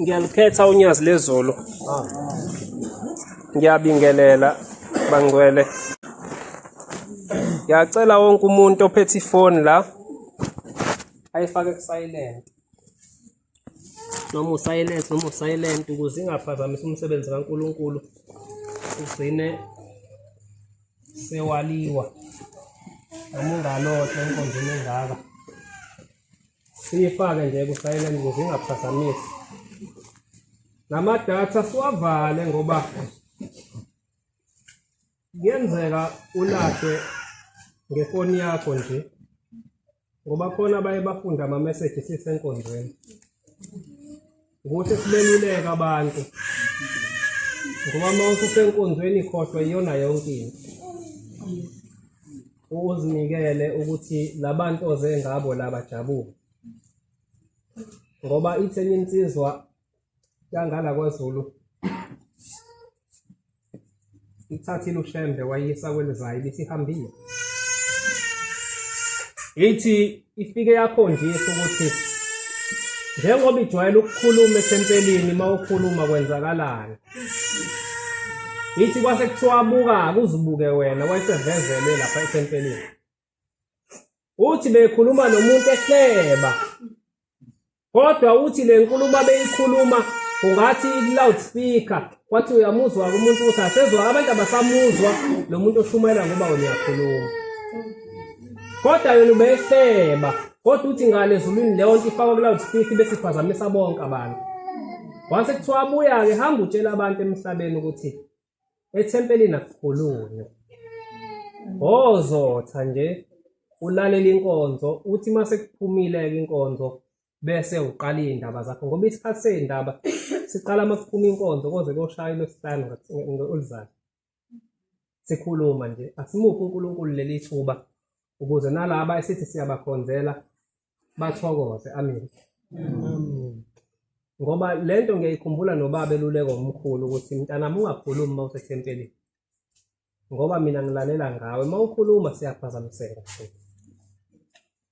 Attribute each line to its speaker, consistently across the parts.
Speaker 1: Ngiyalikhetha unyazi lezulu. Ngiyabingelela bangcwele. Ngiyacela wonke umuntu ophethe ifoni la ayifake ku-silent. Noma usilent ukuze ingaphazamisi umsebenzi kaNkulunkulu ugcine sewaliwa. Noma ungalohlwa enkonzweni engaka. Siyifake nje ku-silent ukuze ingaphazamisi. Namadatha siwavale ngoba kuyenzeka ulahle ngefoni yakho nje ngoba khona abaye bafunda ama-message sisenkonzweni. Ukuthi sibeluleka abantu ngoba uma ususenkonzweni ikhohlwe iyona yonke into. Uzinikele ukuthi labantu oze ngabo laba jabule ngoba ithenye insizwa yangala kwaZulu ithathile ushembe wayisa kwelizayo lithi ihambile. Ithi ifike yakhonjisa ukuthi njengoba ijwayele ukukhuluma ethempelini mawukhuluma kwenzakalani. Ithi kwase kuthiwa buka uzibuke wena wayesevezele lapha ethempelini. Uthi bekhuluma nomuntu ehleba. Kodwa uthi le nkulumo beyikhuluma kungathi loudspeaker kwathi uyamuzwa umuntu uthi asezwa abantu abasamuzwa lo muntu oshumayela ngoba wena uyakhuluma. Kodwa yena ubehleba kodwa uthi ngale ezulwini leyo nto ifakwa ku loudspeaker bese iphazamisa bonke abantu. Wase kuthiwa abuya ke hamba utshela abantu emhlabeni ukuthi ethempelini akukhulunywa. Ozotha nje ulalela inkonzo uthi mase kuphumile ke inkonzo bese uqala indaba zakho ngoba isikhathi sezindaba siqala makuphuma inkonzo koze koshaya lesihlanu ngolizayo. Sikhuluma nje asimuphi uNkulunkulu leli thuba ukuze nalabo esithi siyabakhonzela bathokoze. Amen. Ngoba lento ngiyayikhumbula nobaba eluleko omkhulu ukuthi mntanami ungakhulumi mawusethempelini. Ngoba mina ngilalela ngawe mawukhuluma siyaphazamiseka.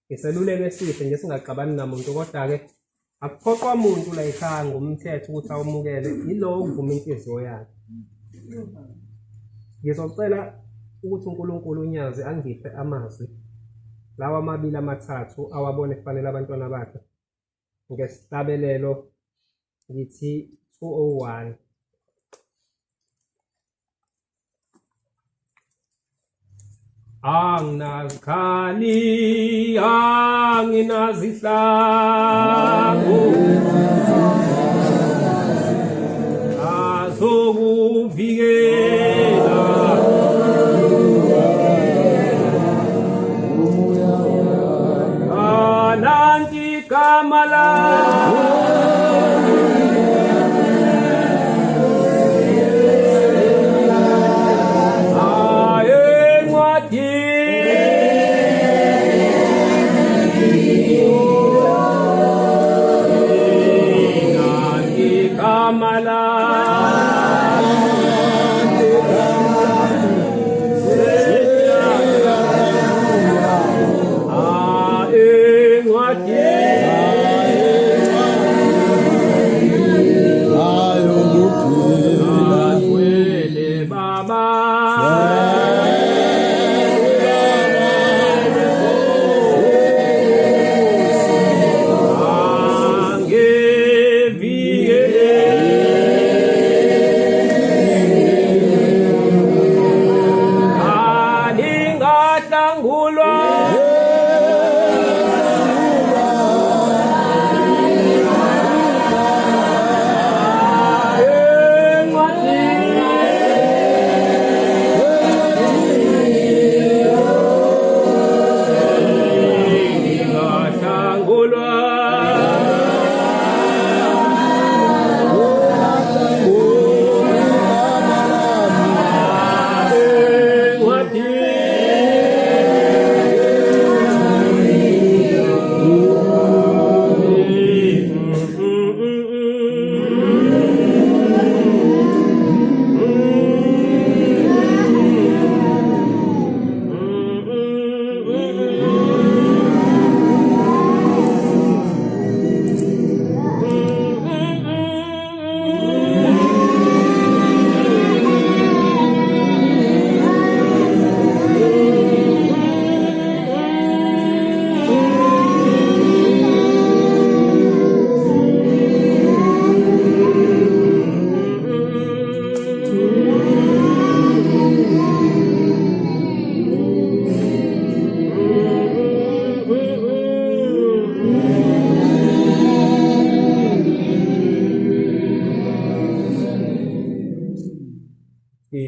Speaker 1: Iseluleko esihle nje singaxabani namuntu kodwa ke akuphoqwa umuntu la ekhaya ngomthetho ukuthi awumukele yilo okuvuma inhliziyo yakhe. Ngizocela ukuthi uNkulunkulu unyazi angiphe amazwi lawa amabili amathathu awabone kufanele abantwana bakhe ngesihlabelelo ngithi 201. Anginazikhali anginazihlangu azokuvikela ananti kamala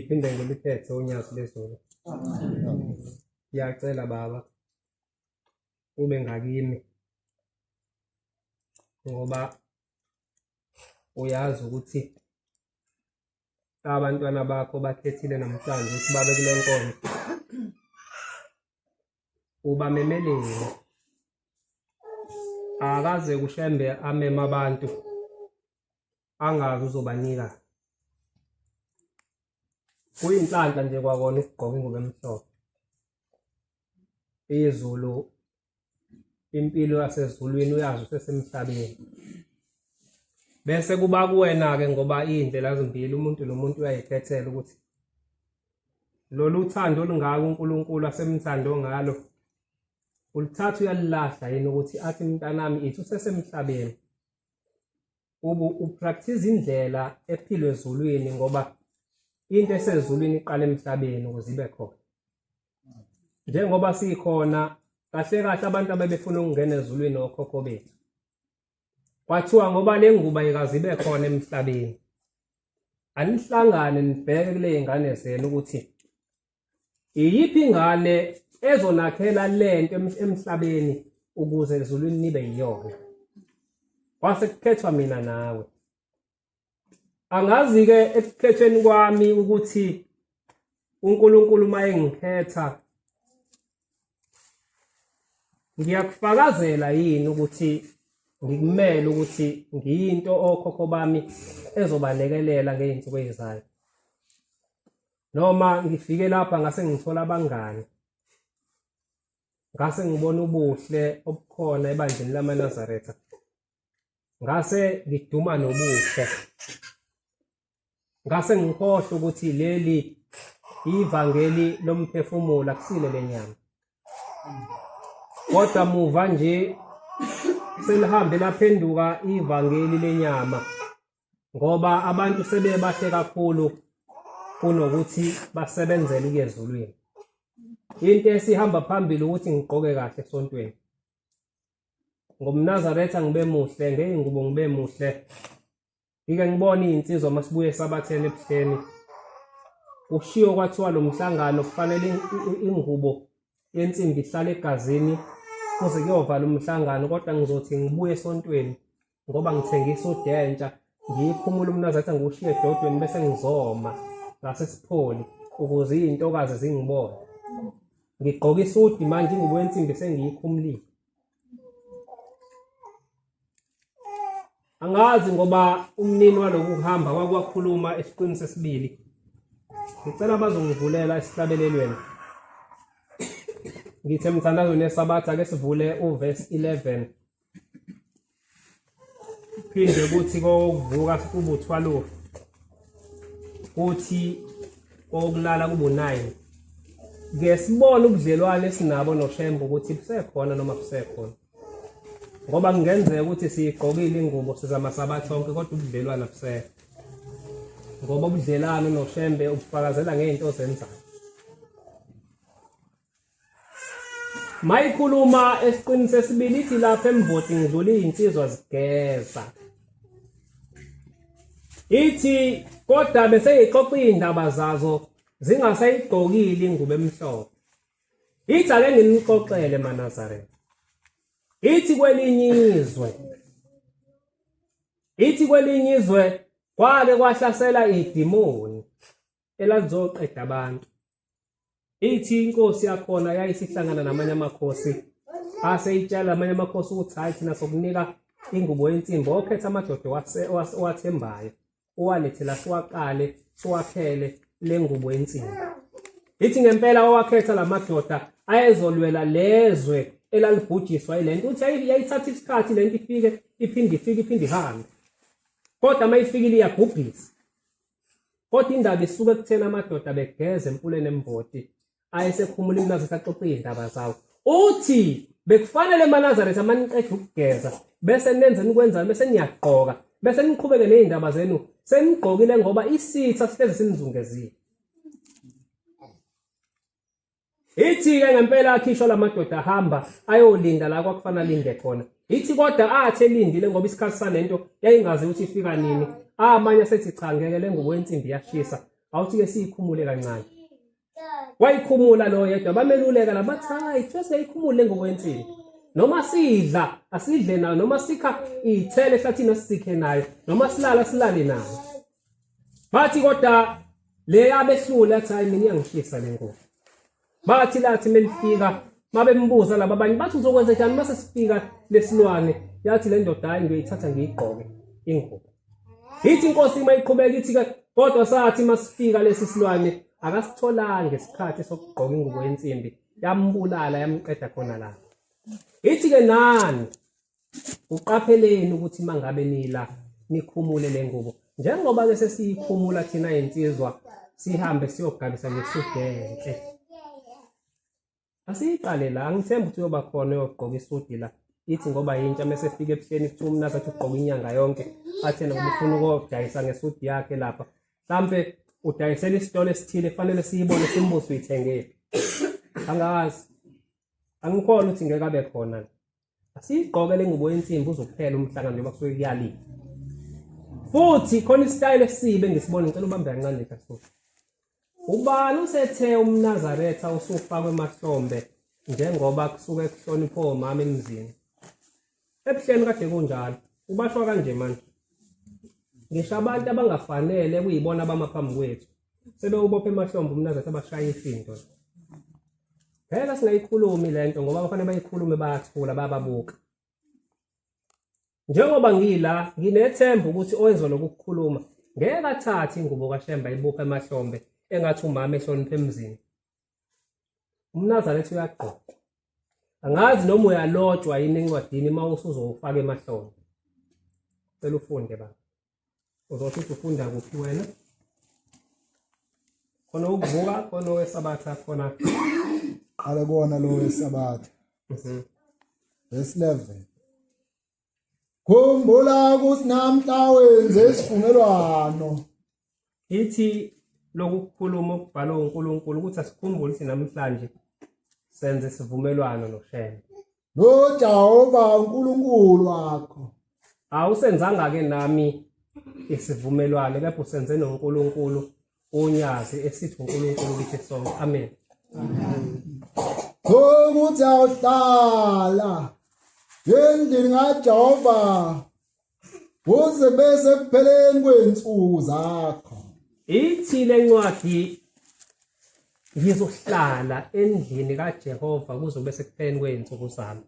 Speaker 1: ngiphinde ngiliphethe unyathi lezulu. Ngiyacela baba ube ngakimi ngoba uyazi ukuthi abantwana bakho bakhethile namhlanje ukuthi babe kule nkonzo. Ubamemelele akaze kushembe amema abantu angazi uzobanika. Kuyinhlanhla nje kwakona ukugqoka ingubo emhlophe. Izulu impilo yasezulwini uyazi usesemhlabeni. Bese kuba kuwena ke ngoba indlela ezimbili umuntu nomuntu uyayikhethela ukuthi lolu uthando olungaka uNkulunkulu asemthando ngalo ulithatha uyalilahla yini ukuthi athi mntanami ithi usesemhlabeni upractice indlela ephilwe ezulwini ngoba into esezulwini iqala emhlabeni ukuze ibe khona. Njengoba sikhona kahle kahle abantu abebefuna ukungena ezulwini okhokho bethu kwathiwa ngoba le nguba ikaze ibe khona emhlabeni anihlangane nibheke kule ngane zenu ukuthi iyiphi ingane ezonakhela lento emhlabeni ukuze ezulwini nibe yiyona. Kwase kukhethwa mina nawe. Angazi ke ekukhethweni kwami ukuthi uNkulunkulu mayengikhetha ngiyakufakazela yini ukuthi ngikumele ukuthi ngiyinto okhokho bami ezobalekelela ngeinsuku ezizayo. Noma ngifike lapha ngase ngithola abangani. Ngase ngibona ubuhle obukhona ebandleni lamaNazaretha. Ngase ngiduma nobuhle. Ngase ngikhohle ukuthi leli ivangeli lomphefumulo akusile lenyama. Kodwa muva nje selihambe laphenduka ivangeli lenyama ngoba abantu sebebahle kakhulu kunokuthi basebenzele ukuyezulwini. Into esihamba phambili ukuthi ngigqoke kahle esontweni. NgomNazaretha ngibe muhle, ngeyingubo ngibe muhle. Ngike ngibona izinsizwa masibuye sabathele ebuhleni. Kushiwo kwathiwa lo mhlangano kufanele ingubo yensimbi ihlale egazini kuze kuyovala umhlangano kodwa ngizothi ngibuye esontweni ngoba ngithengisa udentsha ngiyikhumula umNazaretha ngiwushiye edodweni bese ngizoma ngasesipholi ukuze izintokazi zingibone. Ngigqoka isudi manje ingubo yensimbi sengiyikhumulile. Angazi ngoba umnini waloku kuhamba kwakhuluma esiqini sesibili. Ngicela bazongivulela esihlabelelweni. Ngithe mthandazo nesabatha ake sivule uverse 11. Phinde kuthi kokuvuka kubu 12. Kuthi kokulala kubu 9. Ngesibona ubudlelwane esinabo noShembe ukuthi busekhona noma busekhona. Ngoba kungenzeka ukuthi sigqokile ingubo sizamasabatha onke kodwa ubudlelwane abusekho. Ngoba ubudlelwane noShembe ubufakazela ngezinto ozenzayo. Mayikhuluma esiqini sesibili ithi lapha emvoti ngidlula izinsizwa zigeza. Ithi kodwa bese ixoxa indaba zazo zingasayigqokile ingubo emhlophe. Ithi ake nginixoxele maNazaretha. Ithi kwelinye izwe kwake kwahlasela idimoni elazoqeda abantu. Ithi inkosi yakhona yayisihlangana namanye amakhosi aseyitshela amanye amakhosi ukuthi hayi thina sokunika ingubo yensimbi okhetha amadoda owathembayo owalethela siwaqale siwakhele le ngubo yensimbi. Ithi ngempela owakhetha lamadoda ayezolwela lezwe elalibhujiswa ilento uthi yayithatha isikhathi lento ifike iphinde ihambe. Kodwa mayifikile iyagugisa. Kodwa indaba isuke kuthena amadoda begeze empuleni emvoti ayesekhumula uNazaretha axoxa izindaba zawo. Uthi bekufanele maNazaretha maniqeda ukugeza bese nenze nikwenzani bese niyagqoka bese niqhubeke nezindaba zenu senigqokile ngoba isitha sihleze sinizungezile. Ithi ke ngempela akhishwa lamadoda ahamba ayolinda la kwakufanele alinde khona. Ithi kodwa athi elindile ngoba isikhathi sanento yayingazi ukuthi ifika nini. Amanye sethi cha ngeke le ngubo yensimbi yashisa. awuthi-ke siyikhumule kancane. Wayikhumula lo yedwa bameluleka la bathi hayi kuthi siyayikhumule ngokwensimbi. Noma sidla asidle nayo, noma sikha iy'thelo ehlathini asikhe nayo, noma silala silale nayo. Bathi kodwa le yabehlule athi hayi mina iyangishisa le ngubo. Bathi lathi melifika mabembuza laba abanye bathi uzokwenza njani mase sifika lesilwane, yathi le ndoda hayi ngiyoyithatha ngiyigqoke ingubo. Ithi inkosi mayiqhubeka ithi kodwa sathi masifika lesi silwane akasitholanga isikhathi sokugqoka ingubo yensimbi, yambulala yamqeda khona la. Ithi-ke nani uqapheleni ukuthi mangabe nila nikhumule le ngubo, njengoba-ke sesiyikhumula thina insizwa sihambe siyogabisa ngesudi enhle. Asiyiqale la, angithemba ukuthi uyoba khona uyogqoka isudi la. Ithi ngoba yintsha mase fika ebuhleni kuthiwa umnazi athi ugqoka inyanga yonke, athi yena ubufuna ukudayisa ngesudi yakhe lapha. Mhlampe udayisela isitolo esithile kufanele siyibone simbuze uyithengele. Angazi. Angikhona ukuthi ngeke abe khona. Asiyigqoke le ngubo yensimbi uzokuphela umhlangano njengoba kusuke kuyaliwa. Futhi khona isitayile esibe engisibona ngicela ubambe kancane kaSuku. Ubani usethe umNazaretha usufakwe emahlombe njengoba kusuke kuhlonipha omama emzini. Ebuhleni kade kunjalo. Ubashwa kanje manje. Ngisho abantu abangafanele kuyibona abamaphambi kwethu sebewubopha emahlombe umNazaretha abashaya ifindo. Phela singayikhulumi lento ngoba bafanele bayikhulume bayathula bayababuka. Njengoba ngila nginethemba ukuthi owenza lokukhuluma ngeke athathe ingubo kaShemba ibupha emahlombe engathi umama ehlonipha emzini. UmNazaretha uyaqoqa. Angazi noma uyalotshwa yini encwadini mawusuzofaka emahlombe. Cela ufunde baba. Uzothi ufunda kuphi wena? Khona ukuvuka khona wesabatha khona.
Speaker 2: Qale kona lo wesabatha. Verse 11. Khumbula ukuthi namhla wenze isivumelwano.
Speaker 1: Ithi lokukhuluma okubhalwe uNkulunkulu ukuthi asikhumbule ukuthi namhlanje senze isivumelwano noShemba.
Speaker 2: NoJehova uNkulunkulu wakho.
Speaker 1: Awusenzanga-ke nami isivumelwano kepha usenze noNkulunkulu unyazi esithi uNkulunkulu kithi sonke. Amen.
Speaker 2: Ukuthi awuhlala endlini kaJehova uze bese kupheleni kwensuku zakho.
Speaker 1: Ithi le ncwadi ngizohlala endlini kaJehova kuze bese kupheleni kwensuku zami.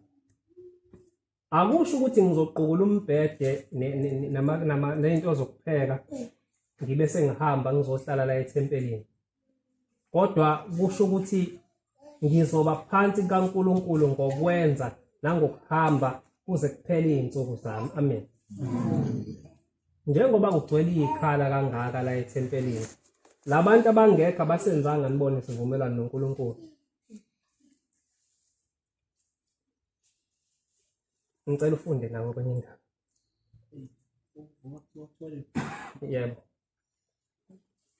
Speaker 1: Akusho ukuthi ngizoqukula umbhede nezinto zokupheka ngibe sengihamba ngizohlala la ethempelini. Kodwa kusho ukuthi ngizoba phansi kaNkulunkulu ngokwenza nangokuhamba kuze kuphele izinsuku zami. Amen. Njengoba kugcwele ikhala kangaka la ethempelini, labantu abangekho abasenzanga nibone isivumelwano noNkulunkulu. Ngicela ufunde nawe kwenye indaba. Yebo.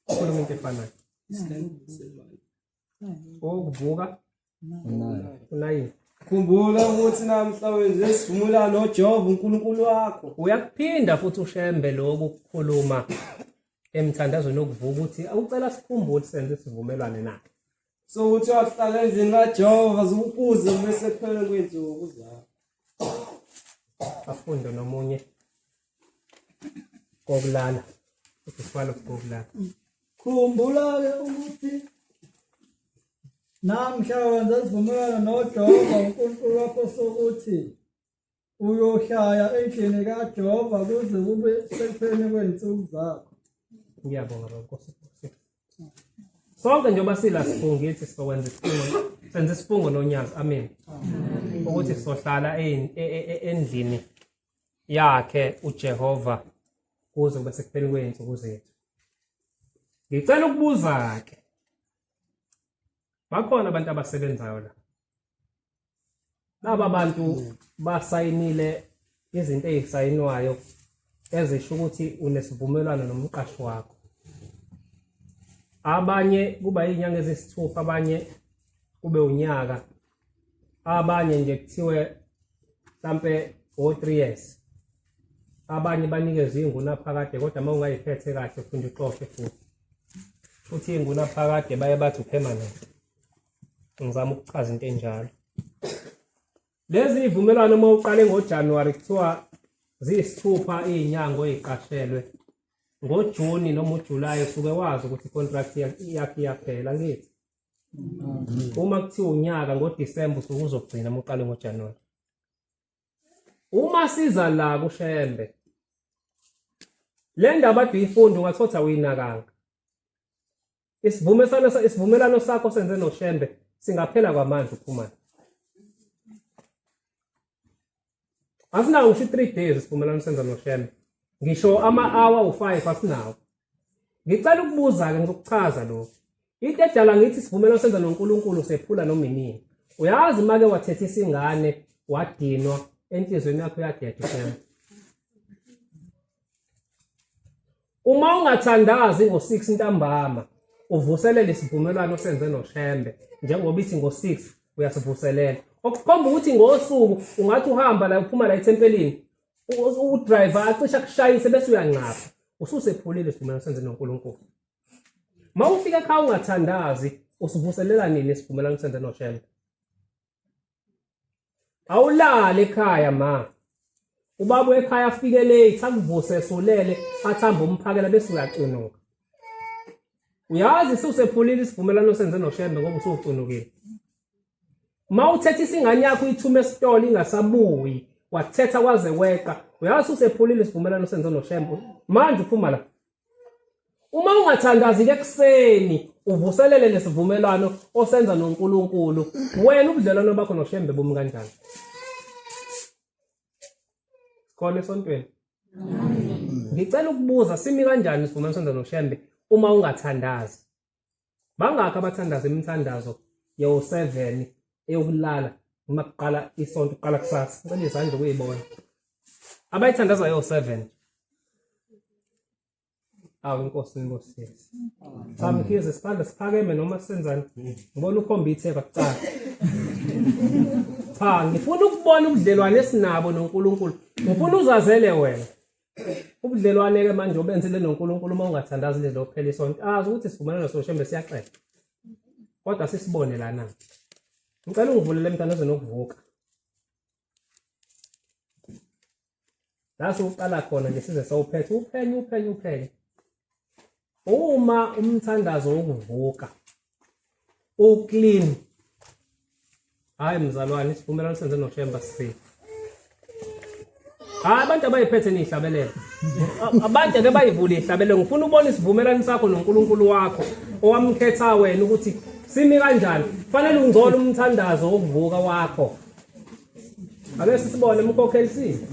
Speaker 1: Khuluma into efanayo. Ukuvuka unayini.
Speaker 3: Khumbula ukuthi namhla wenze isivumelwano noJehova uNkulunkulu wakho.
Speaker 1: Uyakuphinda futhi uShembe lokhu ukukhuluma emthandazweni okuvuka ukuthi awucela sikhumbule senze isivumelwano naye.
Speaker 3: So uthi wahlala endlini kaJehova ukuze bese kuphele kwensuku zakho.
Speaker 1: Afunde nomunye kokulala. Usifalo kokulala.
Speaker 4: Khumbula-ke ukuthi namhla wenza isivumelwano noJehova uNkulunkulu wakho sokuthi uyohlala endlini kaJehova kuze kube sekupheleni kwensuku zakho.
Speaker 1: Ngiyabonga baba Nkosi. Sonke njengoba sila sifungithi sokwenza isifungo, senze isifungo nonyazi. Amen. Ukuthi sizohlala endlini yakhe uJehova kuze kube sekupheleni kwensuku zethu. Ngicela ukubuza-ke. Bakhona abantu abasebenzayo la. Laba bantu basayinile izinto ezisayinwayo ezisho ukuthi unesivumelwano nomqashi wakho. Abanye kuba izinyanga ezisithupha, abanye kube unyaka, abanye nje kuthiwe mhlambe 3 years. Abanye banikeza inguna phakade kodwa uma ungayiphethe kahle ufunda uxoxe futhi. futhi ingunaphakade baye bathi upermanent. Ngizama ukuchaza into enjalo. Lezi ivumelwano uma uqale ngoJanuary kuthiwa ziyisithupha izinyanga eziqashelwe. NgoJuni noma uJulayi usuke wazi ukuthi icontract yakhe iyaphela ngithi. Uma kuthiwa unyaka ngoDisemba usuke uzogcina uma uqale ngoJanuary. Uma siza la kuShembe le ndaba aduyifunda ungathotha uyinakanga. Isivumelano sakho senze noShembe singaphela kwamanje uphuma. Asinawo ngisho 3 days isivumelano senza noShembe. Ngisho ama-hour u5 asinawo. Ngicela ukubuza ke ngizokuchaza lokho. Into edala ngithi isivumelano senza noNkulunkulu sephula noma inini. Uyazi make wathetha isingane wadinwa enhlizweni yakho yadeda uShembe. Uma ungathandazi ngo6 ntambama uvuselele isivumelwano senze noShembe njengoba ithi ngo6 uyasivuselela. Okukhomba ukuthi ngosuku ungathi uhamba la uphuma la eTempelini udriver acisha kushayise bese uyanqapha ususephulile isivumelwano senze noNkulunkulu. Mawufika ekhaya ungathandazi usivuselela nini isivumelwano senze noShembe? Awulale ekhaya ma. Ubaba ekhaya afike late akuvuse solele athamba umphakela bese uyacinuka. Uyazi ususephulile isivumelwano senze noShembe ngoba usucinukile. Mawuthetha isingane yakho uyithume esitolo ingasabuyi wathetha kwaze weqa uyazi usephulile isivumelwano senze noShembe manje uphuma la. Uma ungathandazi ke ekseni uvuselele lesivumelwano osenza noNkulunkulu wena ubudlelwano bakho noShembe bomu kanjani? Khona esontweni. Ngicela ukubuza simi kanjani isivumelwano senza noShembe uma ungathandazi? Bangakho abathandaza imithandazo ye-7 eyokulala uma kuqala isonto uqala kusasa. Ngicela izandla ukuyibona. Abayithandaza yo-7. Awu inkosi ngosisi. Samkhize isipanda siphakeme noma senzani. Ngibona ukhomba itheka kuqala. Cha, ngifuna ukubona ubudlelwane esinabo noNkulunkulu. Ngifuna uzazele wena. Ubudlelwane ke manje obenzile noNkulunkulu uma ungathandazi lezo phela isonto. Azi ukuthi isivumelwano soShembe siyaxela. Kodwa sisibone lana. Ngicela ungivulele emntanazo nokuvuka. Laso uqala khona nje size sawuphethe uphenye. Uma umthandazo wokuvuka uclean hayi mzalwane isivumelwano senze noShembe sisi. Abantu abayiphethe nihlabelele. Abantu ake bayivule ihlabelele ngifuna ubona isivumelwano sakho noNkulunkulu wakho owamkhetha wena ukuthi simi kanjani. Kufanele ungcole umthandazo wokuvuka wakho. Ake sisibone umkhokheli sisi.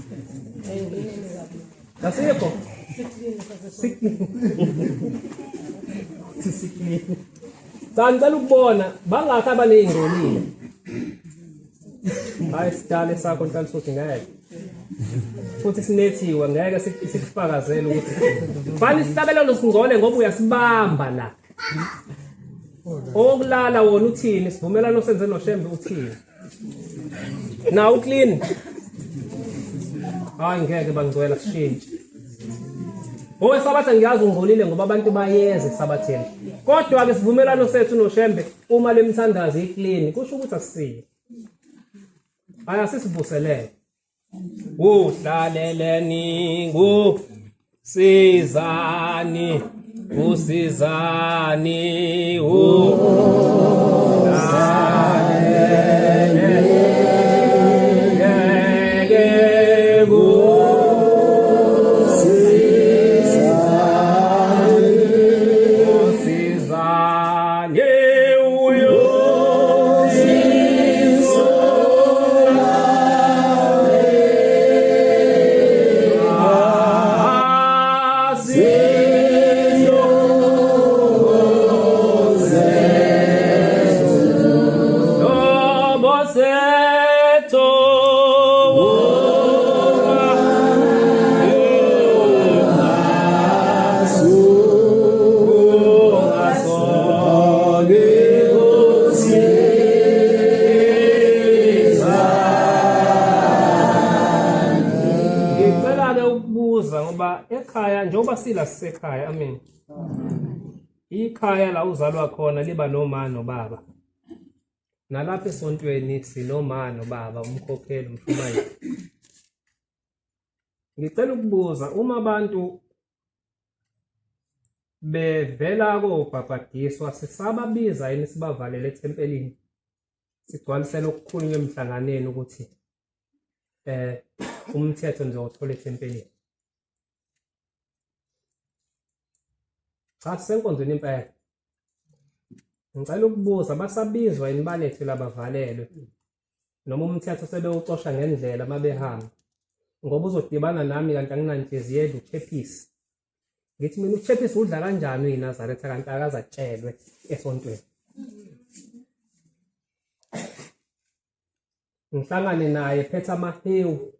Speaker 1: Asikho. Ngicela ukubona bangakho abanezingcolile. Hayi sidale sakho ntantsi uthi ngeke. Futhi sinethiwe ngeke sikufakazele ukuthi fani sihlabelelo singcole ngoba uyasibamba la. Okulala wona uthini sivumelano senze noShembe uthini? Na uclean. Hayi ngeke bangcwela sishintshe. Sabatha ngiyazi ungcolile ngoba abantu bayeze sabatheni. Kodwa ke sivumelano sethu noShembe uma lemthandazo iclean kusho ukuthi asisiye. Aya sisivuselele. Uhlaleleni ngusizani usizani ekhaya njengoba sila sisekhaya amen. ikhaya la uzalwa khona liba noma nobaba. Nalapha esontweni sinoma nobaba umkhokheli umshumayeli. Ngicela ukubuza uma abantu bevela kobhabhadiswa sisababiza yini sibavalele ethempelini sigcwalisele okukhulunywe emhlanganeni ukuthi umthetho nje uthola ethempelini. Cha senkonzweni impela. Ngicela ukubuza basabizwa yini balethe labavalelwe noma umthetho sebewucosha ngendlela mabehamba ngoba uzodibana nami kanti anginanhliziyo yedwa uChephisi. Ngithi mina uChephisi udla kanjani uyiNazaretha kanti akazatshelwe esontweni. Ngihlangane naye phethe amahewu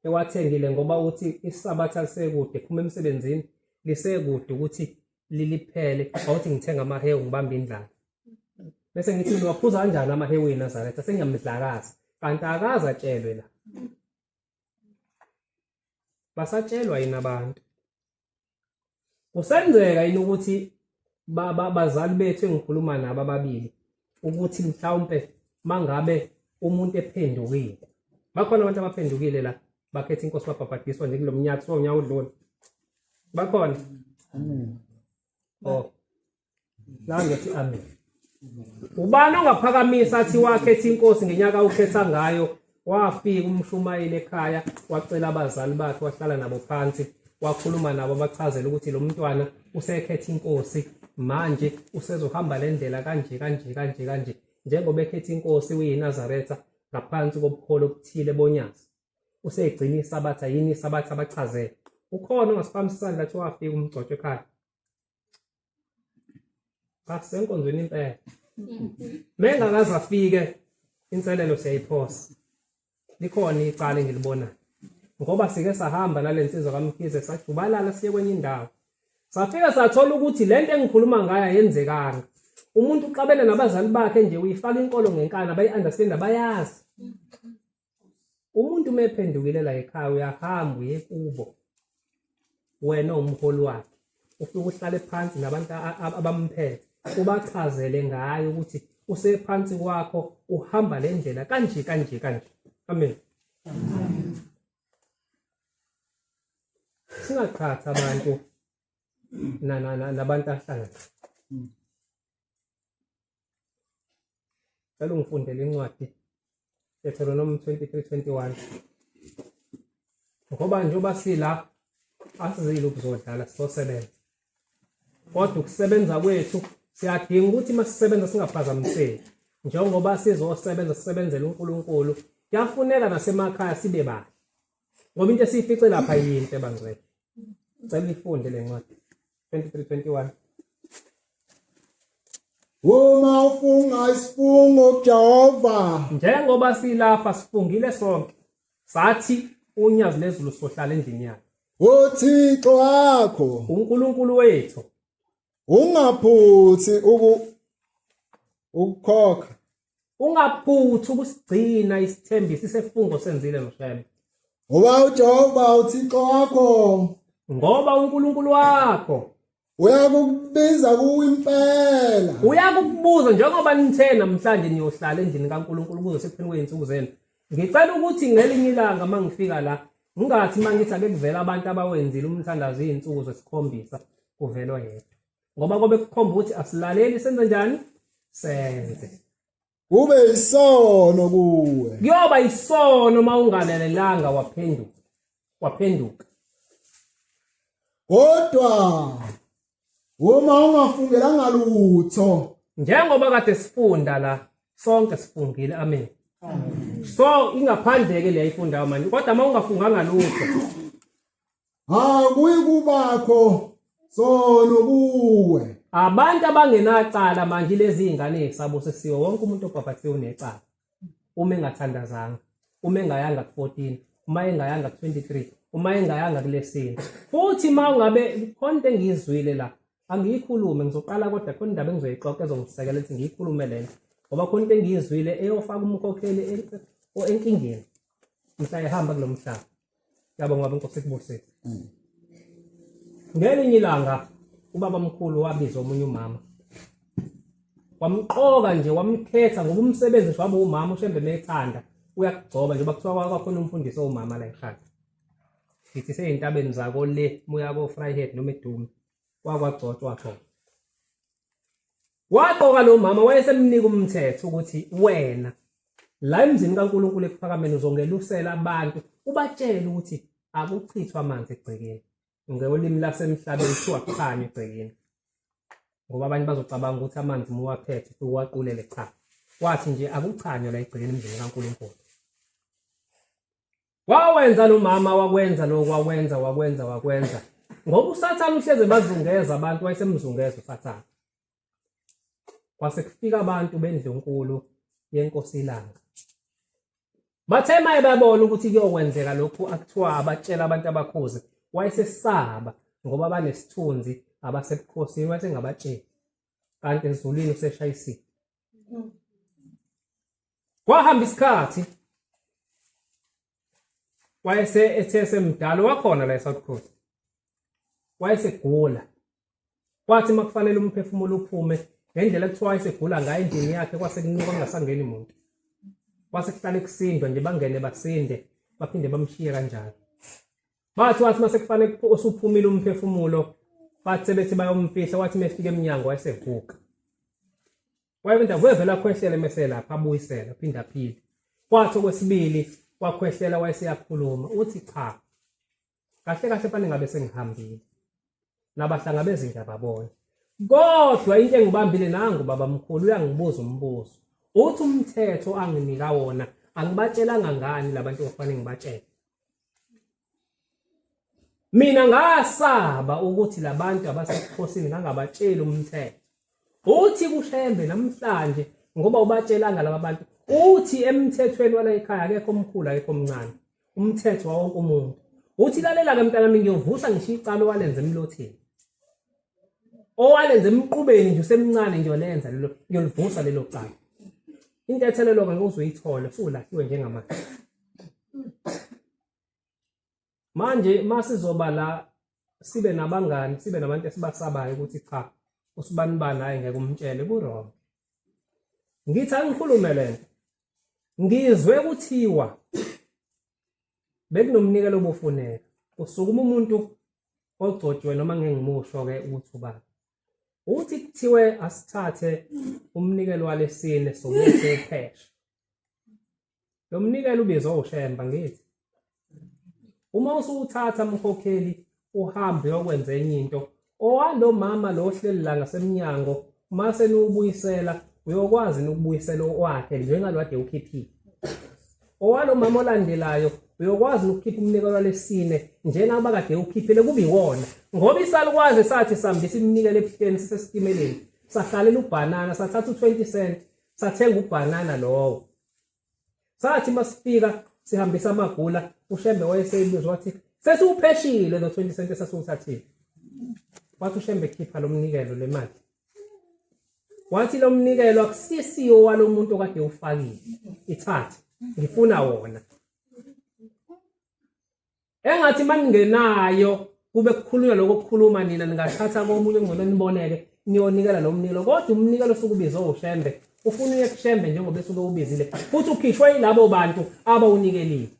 Speaker 1: ewathengile ngoba uthi isabatha lisekude phuma emsebenzini lisekude ukuthi liliphele awuthi ngithenga amahewu ngibamba indlala. Bese ngithi mina waphuza kanjani amahewu eNazaretha sengiyamdlakaza kanti akazatshelwe la. Basatshelwa yini abantu? Kusenzeka yini ukuthi bazali bethu engikhuluma nabo ababili ukuthi mhlawumbe mangabe umuntu ephendukile. Bakhona abantu abaphendukile la bakhetha inkosi babhabhadiswa nje kulomnyaka sonyaka odlule. Bakhona?
Speaker 2: Amen.
Speaker 1: Oh. La ngithi amen. Ubani ongaphakamisa athi wakhetha inkosi ngenyaka ukhetha ngayo wafika umshumayeli ekhaya wacela abazali bakhe wahlala nabo phansi wakhuluma nabo bachazela ukuthi lo mntwana usekhetha inkosi manje usezohamba le ndlela kanje njengoba ekhetha inkosi uyiNazaretha ngaphansi kobukholo obuthile bonyazi usegcina isabatha yini isabatha abachazela ukhona ongasiphamisa isandla athi wafika umgcotsho ekhaya asenkonzweni impela mengakaze afike inselelo siyayiphosa likhona icala engilibona ngoba sike sahamba nalensizwa kaMkhize sajubalala siye kwenye indawo safika sathola ukuthi lento engikhuluma ngayo yenzekanga umuntu uqabela nabazali bakhe nje uyifaka inkolo ngenkana bayi-understand bayazi umuntu mephendukile la ekhaya uyahamba uye kubo wena umholi wakhe ufike uhlale phansi nabantu abamphethe ubachazele ngayo ukuthi usephansi kwakho uhamba le ndlela kanje amen. Singaqhatha abantu nabantu ahlangana. Cela ungifundele incwadi Deuteronomy 23:21 ngoba njengoba sila asizile ukuzodlala sizosebenza kodwa ukusebenza kwethu siyadinga ukuthi masisebenza singaphazamiseki njengoba sizosebenza sisebenzele uNkulunkulu kuyafuneka nasemakhaya sibe bahle ngoba into esiyifice lapha yinto ebangcwele. Cela ifunde le ncwadi 23:21
Speaker 2: Uma ufunga isifungo kuJehova
Speaker 1: njengoba silapha sifungile sonke sathi unyazi lezulu sohlala endlini yakhe
Speaker 2: uThixo wakho
Speaker 1: uNkulunkulu wethu
Speaker 2: ungaphuthi ukukhokha
Speaker 1: ungaphuthi ukusigcina isithembiso sefungo senzile noShembe
Speaker 2: ngoba uJehova uThixo wakho
Speaker 1: ngoba uNkulunkulu wakho
Speaker 2: uyakubiza kuwimpela
Speaker 1: uyakubuza njengoba nithe namhlanje niyohlala endlini kaNkulunkulu kuze sekupheni kweinsuku zenu. Ngicela ukuthi ngelinye ilanga mangifika la ungathi mangithi ake kuvela abantu abawenzile umthandazo izinsuku zesikhombisa kuvelwa yedwa ngoba kobe kukhomba ukuthi asilaleli senze njani senze
Speaker 2: kube isono kuwe
Speaker 1: kuyoba isono mawungalelelanga waphenduka
Speaker 2: kodwa uma ungafungelanga lutho
Speaker 1: njengoba kade sifunda la sonke sifungile amen. So ingaphandle-ke leyayifundayo manje kodwa mawungafunganga lutho
Speaker 2: akuyi kubakho sono kuwe
Speaker 1: abantu abangenacala manje lezi ingane ezisabusisiwe wonke umuntu obhabhathiwe unecala uma engathandazanga uma engayanga ku14 uma engayanga ku23 uma engayanga kulesine futhi mawungabe khona engizwile la angiyikhulume ngizoqala kodwa khona indaba engizoyixoxa ezongisekela ukuthi ngiyikhulume lento ngoba khona into engiyizwile eyofaka umkhokheli enkingeni mhla ehamba kulomhlaba yabo ngoba inkosi ikubusise ngelinye ilanga ubaba mkhulu wabiza omunye umama wamqoka nje wamkhetha ngoba umsebenzi nje wabo umama ushembe methanda uyakugcoba nje bakuthiwa kwakhona umfundisi owumama la ekhaya sithi seyintabeni zako le muya ko Vryheid noma eDume wakwagcotshwa khona waqoka lo mama wayesemnika umthetho ukuthi wena la emzini kaNkulunkulu ekuphakameni uzongelusela abantu ubatshele ukuthi akuchithwa amanzi egcekeni ngolimi lasemhlabeni kuthiwa kukhanya egcekeni ngoba abanye bazocabanga ukuthi amanzi muwaphethe uwaqulele cha wathi nje akuchanywa la egcekeni emzini kaNkulunkulu wawenza lo mama wakwenza lokho wakwenza ngoba uSathane uhleze bazungeza abantu wayesemzungeza uSathane kwase kufika abantu bendlu enkulu yenkosi ilanga bathe maye babona ukuthi kuyokwenzeka lokhu akuthiwa abatshela abantu abakhozi wayesesaba ngoba banesithunzi abasebukhosini wayesengabatsheli kanti ezulwini useshayisile kwahamba isikhathi ethe semdala wakhona la eSouth Coast wayesegula kwathi makufanele umphefumulo uphume ngendlela ekuthiwa wayesegula ngayo endlini yakhe kwase kunuka kungasangeni umuntu kwase kuhlale kusindwa nje bangene basinde baphinde bamshiye kanjalo bathi mase kufanele usuphumile umphefumulo bathi bethi bayomfihla wathi mefika eminyango wayesevuka wayebenda wevela khwehlele mase lapha abuyisela phinda phile kwathi okwesibili wakhwehlela wayeseyakhuluma uthi cha kahle fanele ngabe sengihambile nabahlangabeza into ababona kodwa into engibambile nangu baba mkhulu uyangibuza umbuzo uthi umthetho anginika wona angibatshelanga ngani labantu okufanele ngibatshele mina ngasaba ukuthi labantu abasekhosini ngangabatshela umthetho uthi kushembe namhlanje ngoba ubatshelanga laba bantu uthi emthethweni wala ekhaya akekho omkhulu akekho omncane umthetho wonke umuntu uthi lalela ke mntana mina ngiyovusa ngisho icala walenze emlotheni owalenze emqubeni nje usemncane nje olenza lelo ngiyolivusa lelo cala into ethelelo ke ngozuyithola usulahliwe njengamanje manje masizoba la sibe nabangani sibe nabantu esibasabayo ukuthi cha usibanibani hayi ngeke umtshele kuwrong ngithi angikhulume lento ngizwe kuthiwa bekunomnikelo obufuneka usukuma umuntu ogcotshwe noma ngengimusho ke ukuthi ubani uthi kuthiwe asithathe umnikelo walesine sokuthi epheshe lo mnikelo ubizwa ushemba ngithi uma usuthatha mkhokheli uhambe uyokwenza enye into owalo mama lo ohleli la ngasemnyango mase niubuyisela uyokwazi ukubuyisela wakhe njengalwade ukhiphile owalo mama olandelayo uyokwazi ukukhipha umnikelo walesine njengoba kade ukhiphile kube iwona ngoba isalukwazi sathi sihambisa iminikelo ebuhleni sisesitimeleni sahlalela ubanana sathatha u20 cent sathenga ubanana lowo sathi masifika sihambisa amagula ushembe wayeseyibuzwa wathi sesiupheshile lo 20 cent esasiwuthathile wathi ushembe khipha lo mnikelo le mali wathi lo mnikelo akusisiyo walo muntu okade ufakile ithathe ngifuna wona engathi maningenayo kube kukhulunywa lokho kukhuluma nina ningathatha komunye ngcono niboneke niyonikela lo mnikelo kodwa umnikelo sokubiza ushembe ufuna uye kushembe njengoba esuke ubizile futhi ukhishwe yilabo bantu abawunikelile